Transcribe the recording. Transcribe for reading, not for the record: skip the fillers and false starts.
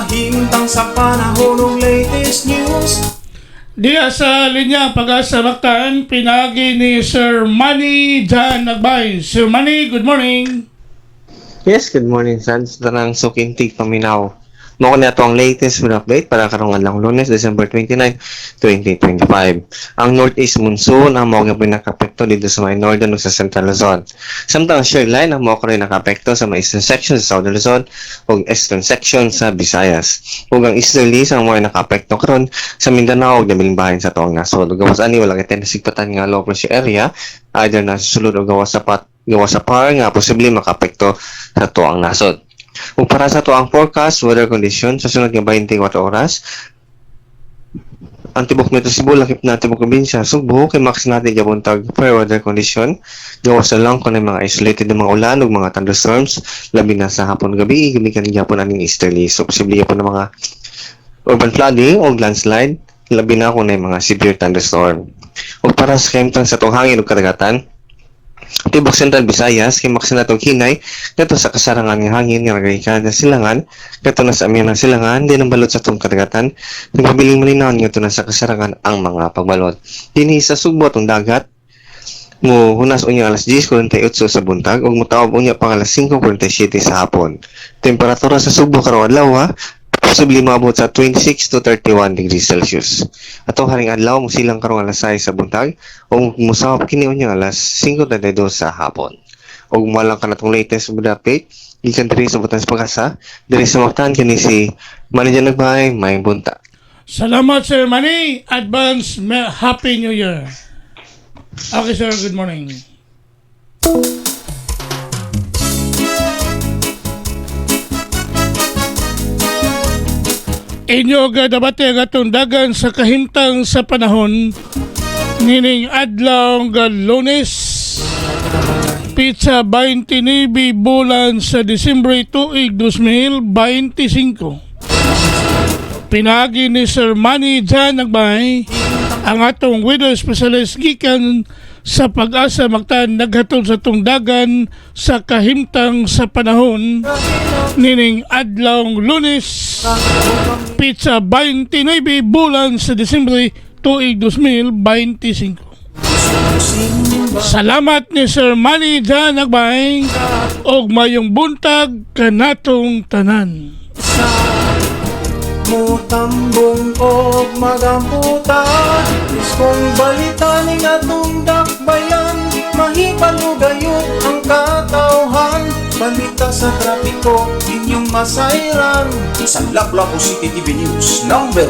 Kahintang sa panahon ng latest news. Diya sa linya Pag-asa Mactan, pinagi ni Sir Manny Jan Nagbay. Sir Manny, good morning. Yes, good morning, Sans. Tanang sukintig paminaw. Mao na ito ang latest with update para karong adlaw Lunes, December 29, 2025. Ang Northeast Monsoon ang mao nga pinaka-apekto dito sa may Northern ug sa Central Luzon. Samtang ang shear line ang mao rin naka-apekto sa may Eastern section sa Southern Luzon ug Eastern section sa Visayas. Ug ang Easterlies ang mao naka-apekto karon sa Mindanao ug nabiling bahin sa tuang nasod. Ug gawas ani wala kay tendency nga low pressure area either na sulod o gawas sa par nga posible maka-apekto sa tuang nasod. Ug para sa tuang forecast, weather condition sa sunod nga 24 oras, ang tibok Metro Cebu, lakip na tibok probinsya, Sugbo, kay max natin gabuntag fair weather condition, gawas na lang kung mga isolated na mga ulan ug mga thunderstorms, labi na sa hapon gabi, gamikan gyapon aning easterly. So, posible gyapon na mga urban flooding o landslide, labi na kung mga severe thunderstorm. Ug para sa kahimtang sa tuong hangin ug kadagatan, tibok Central Visayas kay max na itong hinay kato sa kasarangan ng hangin nga nagaikan na silangan kato na sa amihan ng silangan din ang balot sa itong kadagatan nagpabiling malinaw nga ito na sa kasarangan ang mga pagbalot. Dinhi sa Sugbo itong dagat mo hunas unya alas 10:48 sa buntag ug mutaob unya pang alas 5:47 sa hapon. Temperatura sa Sugbo karong adlaw posible maabot sa 26 to 31 degrees Celsius. Atong haring adlaw mo silang karong alas 6 sa buntag o musawap kini unya alas 5:32 sa hapon. Og malang kanatong latest update gikan diri sa Butang Pag-asa diri sa Mactan kini si Manager Nagbay may bunta. Salamat, Sir Manny. Advance Happy New Year. Okay, sir. Good morning. Inyo ga debate nga atong dagan sa kahimtang sa panahon nining adlaw nga Lunes pizza 29 bulan sa Disyembre tuig 2025. Pinagi ni Sir Manny Jan Nagbay ang atong weather specialist gikan sa Pag-asa Mactan naghatod sa atong dagan sa kahimtang sa panahon nining adlaw Lunes pizza 29 bulan sa Disyembre tuig 2025. Salamat ni Sir Manny Jan Nagbay og mayong buntag kanatong tanan. Mutambong og magamputan, iskong balitan ning atong dakbayan, mahibalugayot ang katawhan, balita sa trapiko inyong masayran. Sa Lapu-Lapu City TV News #1.